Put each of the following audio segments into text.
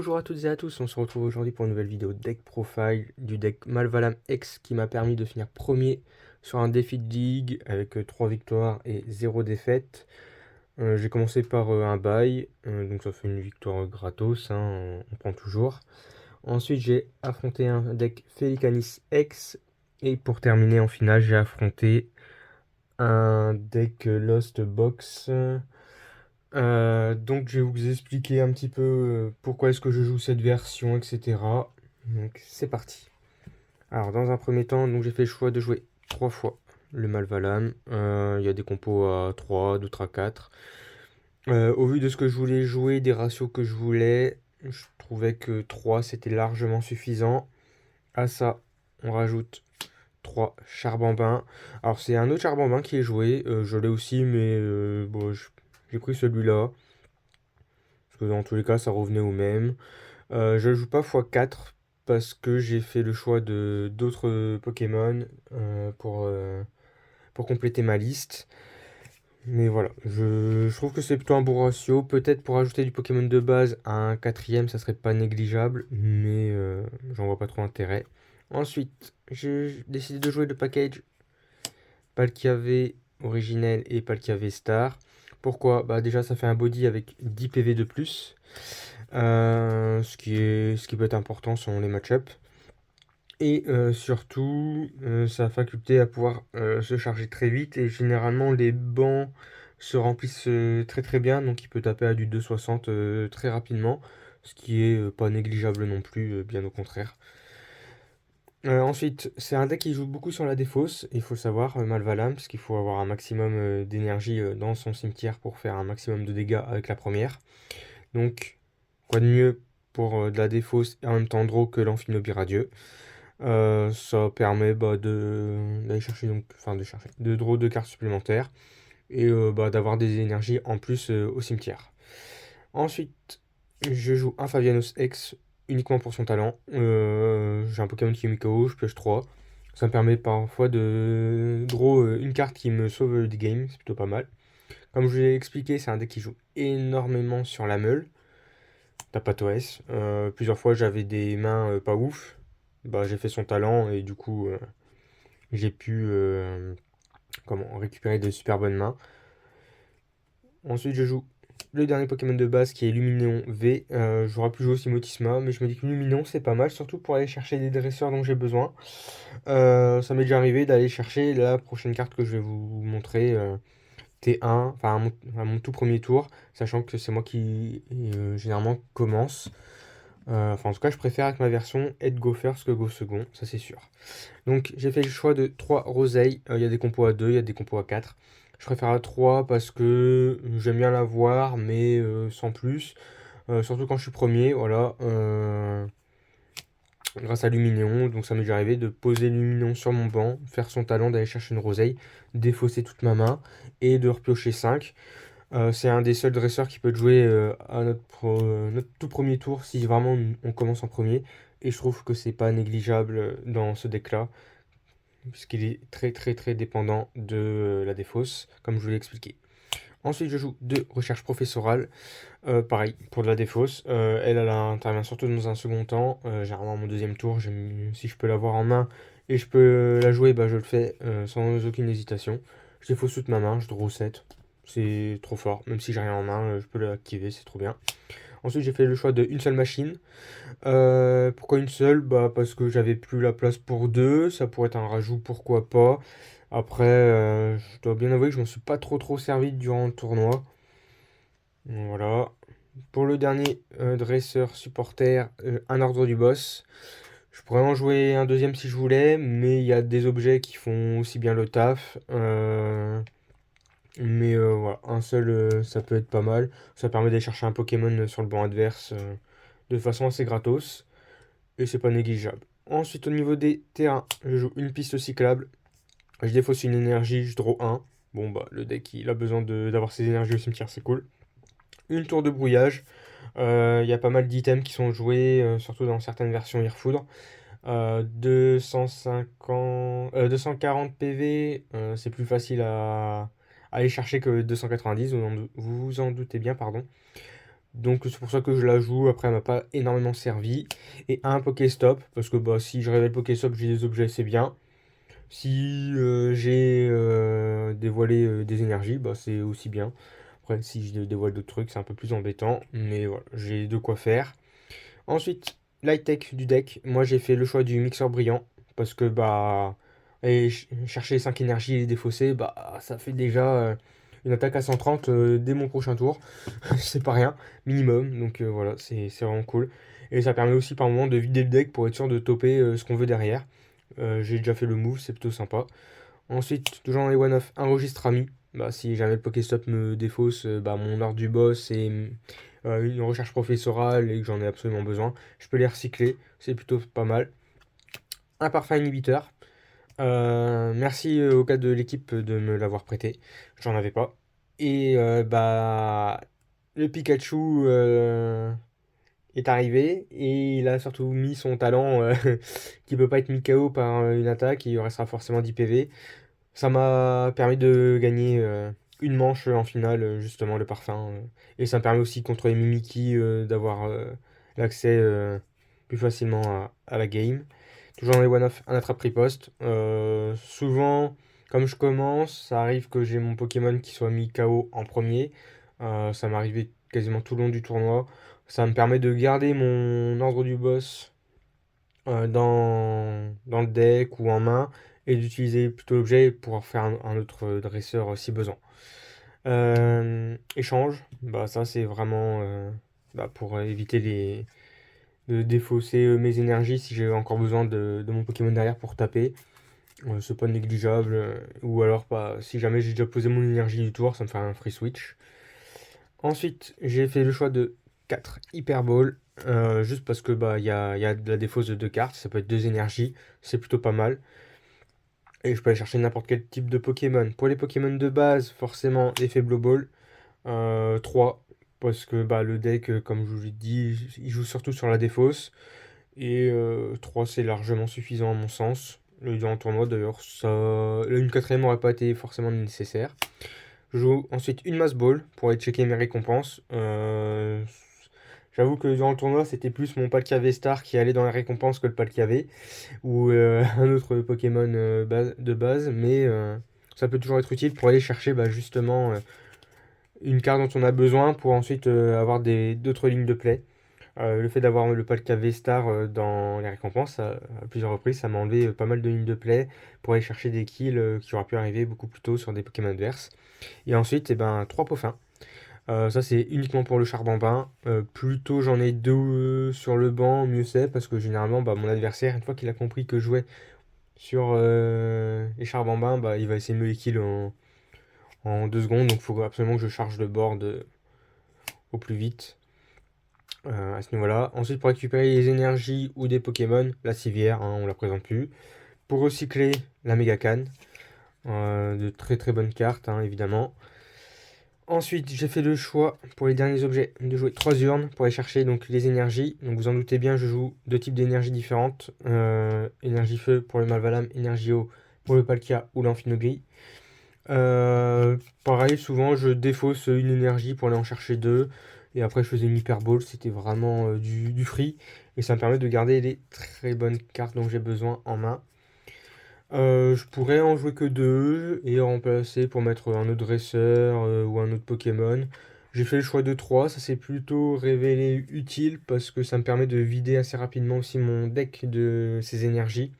Bonjour à toutes et à tous, on se retrouve aujourd'hui pour une nouvelle vidéo deck profile du deck Malvalam X qui m'a permis de finir premier sur un défi de ligue avec 3 victoires et 0 défaite. J'ai commencé par un bye, donc ça fait une victoire gratos, hein, on prend toujours. Ensuite j'ai affronté un deck Felicanis X et pour terminer en finale j'ai affronté un deck Lost Box. Donc je vais vous expliquer un petit peu pourquoi est-ce que je joue cette version, etc. Donc c'est parti. Alors dans un premier temps, donc j'ai fait le choix de jouer 3 fois le Malvalam. Il y a des compos à 3, d'autres à 4. Au vu de ce que je voulais jouer, des ratios que je voulais, je trouvais que 3 c'était largement suffisant. À ça, on rajoute 3 charbambins. Alors c'est un autre charbambin qui est joué, je l'ai aussi, mais bon, j'ai pris celui-là. Parce que dans tous les cas, ça revenait au même. Je ne joue pas x4 parce que j'ai fait le choix de d'autres Pokémon pour compléter ma liste. Mais voilà, je trouve que c'est plutôt un bon ratio. Peut-être pour ajouter du Pokémon de base à un quatrième, ça serait pas négligeable, mais j'en vois pas trop intérêt. Ensuite, j'ai décidé de jouer le package Palkia-V originel et Palkia-V Star. Pourquoi? Bah déjà, ça fait un body avec 10 PV de plus. Ce qui peut être important selon les match-ups. Et surtout, sa faculté à pouvoir se charger très vite. Et généralement, les bancs se remplissent très très bien. Donc il peut taper à du 2,60 très rapidement. Ce qui est pas négligeable non plus, bien au contraire. Ensuite, c'est un deck qui joue beaucoup sur la défausse, il faut le savoir, Malvalam, parce qu'il faut avoir un maximum d'énergie dans son cimetière pour faire un maximum de dégâts avec la première. Donc, quoi de mieux pour de la défausse et en même temps draw que l'Amphinobie radieux. Ça permet d'aller chercher, donc, enfin de chercher, de draw 2 cartes supplémentaires et d'avoir des énergies en plus au cimetière. Ensuite, je joue un Fabianos X uniquement pour son talent. J'ai un Pokémon qui est KO, je pioche 3. Ça me permet parfois de draw une carte qui me sauve des games, c'est plutôt pas mal. Comme je vous l'ai expliqué, c'est un deck qui joue énormément sur la meule. Tapatoès. Plusieurs fois, j'avais des mains pas ouf. Bah, j'ai fait son talent et du coup, j'ai pu récupérer de super bonnes mains. Ensuite, je joue le dernier Pokémon de base qui est Luminéon V. J'aurais pu jouer aussi Motisma, mais je me dis que Luminéon c'est pas mal, surtout pour aller chercher des dresseurs dont j'ai besoin. Ça m'est déjà arrivé d'aller chercher la prochaine carte que je vais vous montrer, T1, enfin à mon tout premier tour, sachant que c'est moi qui généralement commence. Enfin, en tout cas, je préfère avec ma version être go first que go second, ça c'est sûr. Donc, j'ai fait le choix de 3 roseilles. Il y a des compos à 2, il y a des compos à 4. Je préfère à 3 parce que j'aime bien l'avoir, mais sans plus. Surtout quand je suis premier, voilà. Grâce à Luminéon, donc ça m'est déjà arrivé de poser Luminéon sur mon banc, faire son talent d'aller chercher une roseille, défausser toute ma main et de repiocher 5. C'est un des seuls dresseurs qui peut être joué à notre tout premier tour si vraiment on commence en premier. Et je trouve que c'est pas négligeable dans ce deck-là, puisqu'il est très très très dépendant de la défausse, comme je vous l'ai expliqué. Ensuite, je joue 2 recherches professorales. Pareil, pour de la défausse. Elle intervient surtout dans un second temps. Généralement, mon deuxième tour, si je peux l'avoir en main et je peux la jouer, bah, je le fais sans aucune hésitation. Je défausse toute ma main, je draw 7. C'est trop fort. Même si j'ai rien en main, je peux l'activer, c'est trop bien. Ensuite, j'ai fait le choix d'une seule machine. Pourquoi une seule? Bah, parce que j'avais plus la place pour deux. Ça pourrait être un rajout, pourquoi pas. Après, je dois bien avouer que je m'en suis pas trop servi durant le tournoi. Voilà. Pour le dernier dresseur supporter, un ordre du boss. Je pourrais en jouer un deuxième si je voulais, mais il y a des objets qui font aussi bien le taf. Mais voilà, un seul, ça peut être pas mal. Ça permet d'aller chercher un Pokémon sur le banc adverse de façon assez gratos. Et c'est pas négligeable. Ensuite, au niveau des terrains, je joue une piste cyclable. Je défausse une énergie, je draw 1. Bon, bah, le deck, il a besoin d'avoir ses énergies au cimetière, c'est cool. Une tour de brouillage. Il y a pas mal d'items qui sont joués, surtout dans certaines versions Airfoudre. 240 PV, c'est plus facile à aller chercher que 290, vous vous en doutez bien, pardon. Donc c'est pour ça que je la joue. Après, elle m'a pas énormément servi. Et un Pokéstop, parce que bah, si je révèle Pokéstop, j'ai des objets, c'est bien. Si j'ai dévoilé des énergies, bah, c'est aussi bien. Après, si je dévoile d'autres trucs, c'est un peu plus embêtant. Mais voilà, j'ai de quoi faire. Ensuite, l'high-tech du deck. Moi, j'ai fait le choix du mixeur brillant. Parce que bah, chercher 5 énergies et les défausser, bah, ça fait déjà une attaque à 130 dès mon prochain tour. C'est pas rien, minimum. Donc voilà, c'est vraiment cool. Et ça permet aussi par moment de vider le deck pour être sûr de toper ce qu'on veut derrière. J'ai déjà fait le move, c'est plutôt sympa. Ensuite, toujours dans les one-off, un registre ami. Bah, si jamais le Pokéstop me défausse bah, mon ordre du boss et une recherche professorale et que j'en ai absolument besoin, je peux les recycler. C'est plutôt pas mal. Un parfum inhibiteur. Merci au cas de l'équipe de me l'avoir prêté. J'en avais pas. Et bah le Pikachu est arrivé et il a surtout mis son talent qui peut pas être mis KO par une attaque, il restera forcément 10 PV. Ça m'a permis de gagner une manche en finale, justement, le parfum. Et ça me permet aussi contre les Mimikyu d'avoir l'accès plus facilement à la game. Toujours dans les one-off, un attrape-riposte. Souvent, comme je commence, ça arrive que j'ai mon Pokémon qui soit mis KO en premier. Ça m'est arrivé quasiment tout le long du tournoi. Ça me permet de garder mon ordre du boss dans le deck ou en main et d'utiliser plutôt l'objet pour en faire un autre dresseur si besoin. Échange, bah ça c'est vraiment bah, pour éviter de défausser mes énergies si j'ai encore besoin de mon Pokémon derrière pour taper. C'est pas négligeable. Ou alors bah, si jamais j'ai déjà posé mon énergie du tour, ça me fait un free switch. Ensuite, j'ai fait le choix de 4 Hyper Ball. Juste parce que bah il y a de la défausse de 2 cartes, ça peut être 2 énergies, c'est plutôt pas mal. Et je peux aller chercher n'importe quel type de Pokémon. Pour les Pokémon de base, forcément, effet Blow Ball. 3, parce que bah, le deck, comme je vous l'ai dit, il joue surtout sur la défausse. Et 3, c'est largement suffisant à mon sens. Dans le tournoi d'ailleurs, ça... une quatrième n'aurait pas été forcément nécessaire. Je joue ensuite une Mass Ball pour aller checker mes récompenses. J'avoue que durant le tournoi, c'était plus mon Palkia V-Star qui allait dans les récompenses que le Palkia V ou un autre Pokémon de base, mais ça peut toujours être utile pour aller chercher bah, justement une carte dont on a besoin pour ensuite avoir d'autres lignes de play. Le fait d'avoir le Palkia V-Star dans les récompenses, à plusieurs reprises, ça m'a enlevé pas mal de lignes de play pour aller chercher des kills qui auraient pu arriver beaucoup plus tôt sur des Pokémon adverses. Et ensuite, eh ben, 3 Poffins. Ça, c'est uniquement pour le Charbambin. Plus tôt j'en ai deux sur le banc, mieux c'est, parce que généralement, bah, mon adversaire, une fois qu'il a compris que je jouais sur les Charbambins, bah, il va essayer de me les kill en 2 secondes. Donc, il faut absolument que je charge le board au plus vite à ce niveau-là. Ensuite, pour récupérer les énergies ou des Pokémon, la civière, hein, on la présente plus. Pour recycler, la Mega Canne. De très très bonnes cartes, hein, évidemment. Ensuite, j'ai fait le choix pour les derniers objets de jouer 3 urnes pour aller chercher donc les énergies. Donc vous en doutez bien, je joue deux types d'énergie différentes. Énergie feu pour le Malvalam, énergie eau pour le Palkia ou l'Amphinogri. Pareil, souvent je défausse une énergie pour aller en chercher deux. Et après je faisais une Hyper Ball, c'était vraiment du free. Et ça me permet de garder les très bonnes cartes dont j'ai besoin en main. Je pourrais en jouer que deux et remplacer pour mettre un autre dresseur ou un autre Pokémon. J'ai fait le choix de 3, ça s'est plutôt révélé utile parce que ça me permet de vider assez rapidement aussi mon deck de ses énergies.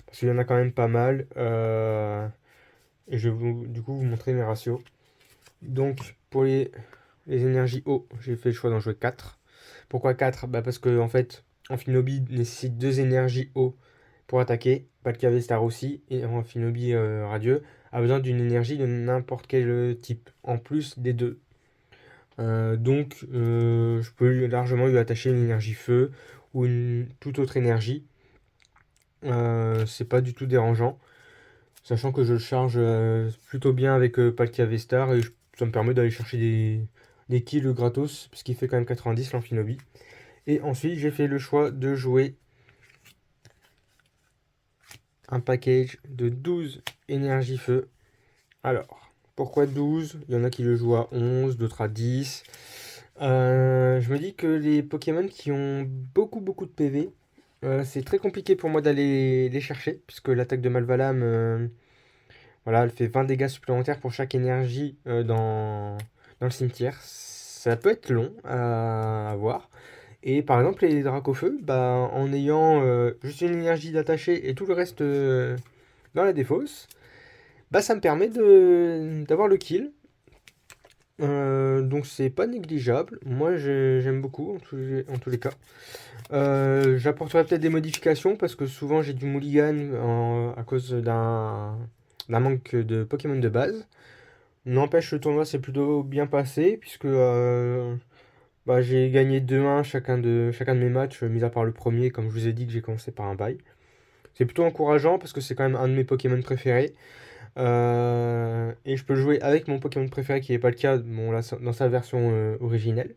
Parce qu'il y en a quand même pas mal. Et je vais du coup vous montrer mes ratios. Donc pour les énergies eau, j'ai fait le choix d'en jouer 4. Pourquoi 4? Bah parce que en fait, Amphinobi nécessite 2 énergies eau pour attaquer. Palkia Star aussi, et Amphinobi Radieux a besoin d'une énergie de n'importe quel type, en plus des deux. Donc je peux largement lui attacher une énergie feu ou une toute autre énergie. C'est pas du tout dérangeant. Sachant que je le charge plutôt bien avec Palkia V-Star et ça me permet d'aller chercher des kills gratos, parce qu'il fait quand même 90 l'Amphinobi. Et ensuite, j'ai fait le choix de jouer un package de 12 énergie feu. Alors, pourquoi 12? Il y en a qui le jouent à 11, d'autres à 10. Je me dis que les Pokémon qui ont beaucoup de PV, c'est très compliqué pour moi d'aller les chercher, puisque l'attaque de Malvalam, voilà, elle fait 20 dégâts supplémentaires pour chaque énergie dans le cimetière. Ça peut être long à voir. Et par exemple, les Dracofeu, bah, en ayant juste une énergie d'attaché et tout le reste dans la défausse, bah, ça me permet d'avoir le kill. Donc c'est pas négligeable. Moi j'aime beaucoup en tous les cas. J'apporterai peut-être des modifications parce que souvent j'ai du mulligan à cause d'un manque de Pokémon de base. N'empêche, le tournoi s'est plutôt bien passé puisque bah, j'ai gagné 2-1 chacun de mes matchs, mis à part le premier, comme je vous ai dit que j'ai commencé par un bail. C'est plutôt encourageant parce que c'est quand même un de mes Pokémon préférés. Et je peux jouer avec mon Pokémon préféré qui n'est pas le cas bon, là, dans sa version originelle.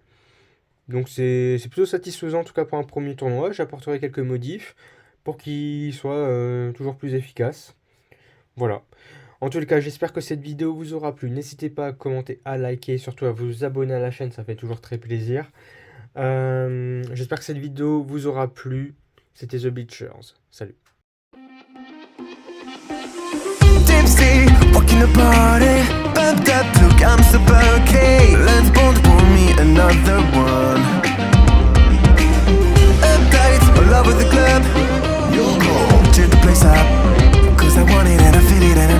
Donc c'est plutôt satisfaisant en tout cas pour un premier tournoi. J'apporterai quelques modifs pour qu'il soit toujours plus efficace. Voilà. En tout cas, j'espère que cette vidéo vous aura plu. N'hésitez pas à commenter, à liker et surtout à vous abonner à la chaîne, ça fait toujours très plaisir. J'espère que cette vidéo vous aura plu. C'était The Bleachers. Salut. Tipsy, walking the party, bumped up, look, I'm super okay. Let's both pour me another one. Uptight, in love with the club. You'll go, cheer the place up, cause I want it and I feel it and